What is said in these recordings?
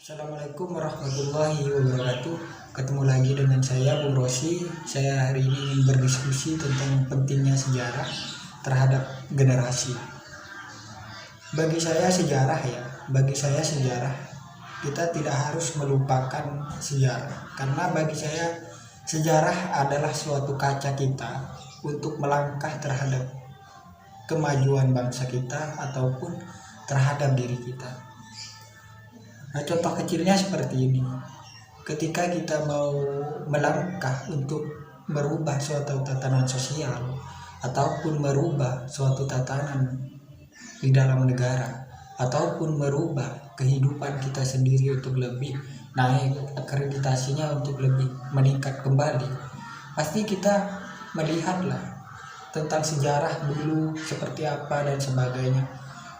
Assalamualaikum warahmatullahi wabarakatuh. Ketemu lagi dengan saya Bung Rosi. Saya hari ini ingin berdiskusi tentang pentingnya sejarah terhadap generasi. Bagi saya sejarah kita tidak harus melupakan sejarah. Karena bagi saya sejarah adalah suatu kaca kita untuk melangkah terhadap kemajuan bangsa kita ataupun terhadap diri kita. Nah, contoh kecilnya seperti ini. Ketika kita mau melangkah untuk merubah suatu tatanan sosial ataupun merubah suatu tatanan di dalam negara ataupun merubah kehidupan kita sendiri untuk lebih naik akreditasinya, untuk lebih meningkat kembali, pasti kita melihatlah tentang sejarah dulu seperti apa dan sebagainya,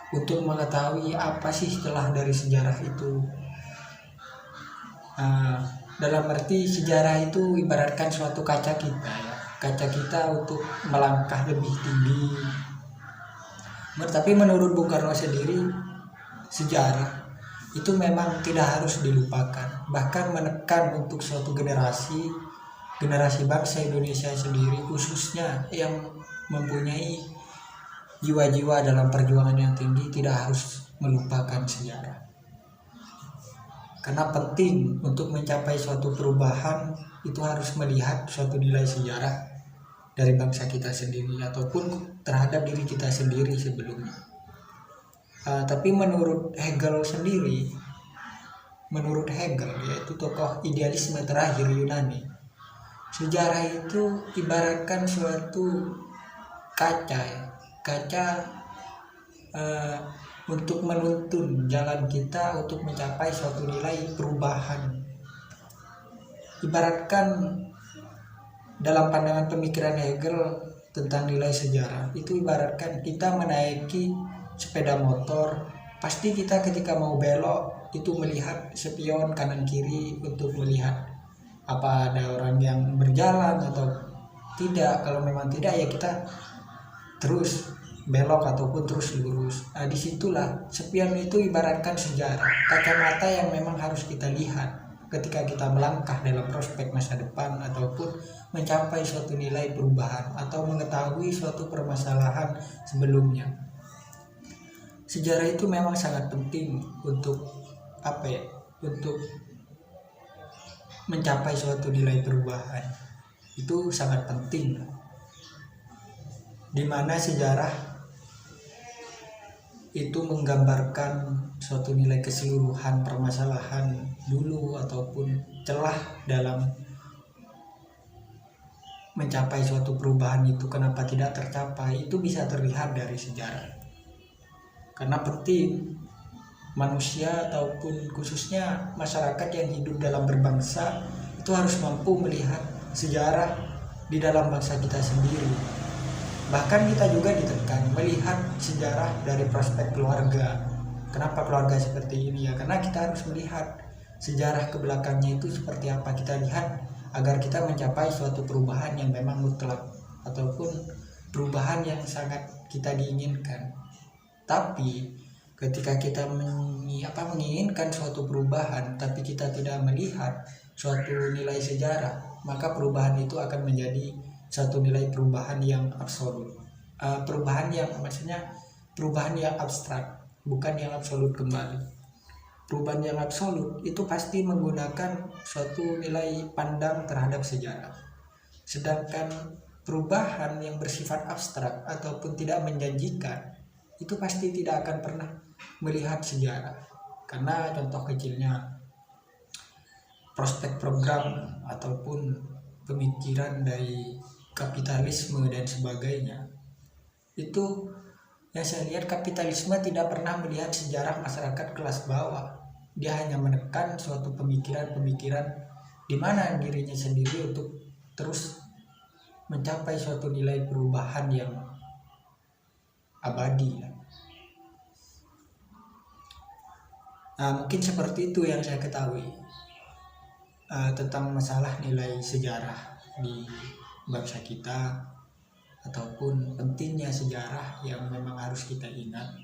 untuk mengetahui apa sih celah dari sejarah itu. Dalam arti sejarah itu ibaratkan suatu kaca kita, kaca kita untuk melangkah lebih tinggi. Tapi menurut Bung Karno sendiri, sejarah itu memang tidak harus dilupakan, bahkan menekan untuk suatu generasi bangsa Indonesia sendiri khususnya yang mempunyai jiwa-jiwa dalam perjuangan yang tinggi, tidak harus melupakan sejarah. Karena penting untuk mencapai suatu perubahan itu harus melihat suatu nilai sejarah dari bangsa kita sendiri ataupun terhadap diri kita sendiri sebelumnya. Tapi menurut Hegel sendiri, yaitu tokoh idealisme terakhir Yunani, sejarah itu ibaratkan suatu kaca untuk menuntun jalan kita untuk mencapai suatu nilai perubahan. Ibaratkan dalam pandangan pemikiran Hegel tentang nilai sejarah itu ibaratkan kita menaiki sepeda motor, pasti kita ketika mau belok itu melihat spion kanan kiri untuk melihat apa ada orang yang berjalan atau tidak. Kalau memang tidak, ya kita terus belok ataupun terus lurus. Disitulah spion itu ibaratkan sejarah, kacamata yang memang harus kita lihat ketika kita melangkah dalam prospek masa depan ataupun mencapai suatu nilai perubahan atau mengetahui suatu permasalahan sebelumnya. Sejarah itu memang sangat penting untuk untuk mencapai suatu nilai perubahan. Itu sangat penting, di mana sejarah itu menggambarkan suatu nilai keseluruhan permasalahan dulu ataupun celah dalam mencapai suatu perubahan itu kenapa tidak tercapai, itu bisa terlihat dari sejarah. Karena penting manusia ataupun khususnya masyarakat yang hidup dalam berbangsa itu harus mampu melihat sejarah di dalam bangsa kita sendiri. Bahkan kita juga ditekan melihat sejarah dari prospek keluarga. Kenapa keluarga seperti ini? Ya karena kita harus melihat sejarah ke belakangnya itu seperti apa. Kita lihat agar kita mencapai suatu perubahan yang memang mutlak ataupun perubahan yang sangat kita diinginkan. Tapi ketika kita menginginkan suatu perubahan tapi kita tidak melihat suatu nilai sejarah, maka perubahan itu akan menjadi satu nilai perubahan yang absolut, perubahan yang abstrak, bukan yang absolut kembali. Perubahan yang absolut itu pasti menggunakan suatu nilai pandang terhadap sejarah, sedangkan perubahan yang bersifat abstrak ataupun tidak menjanjikan itu pasti tidak akan pernah melihat sejarah. Karena contoh kecilnya prospek program ataupun pemikiran dari kapitalisme dan sebagainya, itu yang saya lihat kapitalisme tidak pernah melihat sejarah masyarakat kelas bawah. Dia hanya menekan suatu pemikiran-pemikiran di mana dirinya sendiri untuk terus mencapai suatu nilai perubahan yang abadi. Mungkin seperti itu yang saya ketahui tentang masalah nilai sejarah di bangsa kita ataupun pentingnya sejarah yang memang harus kita ingat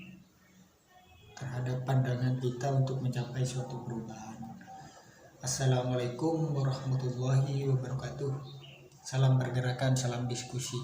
terhadap pandangan kita untuk mencapai suatu perubahan. Assalamualaikum warahmatullahi wabarakatuh. Salam pergerakan, salam diskusi.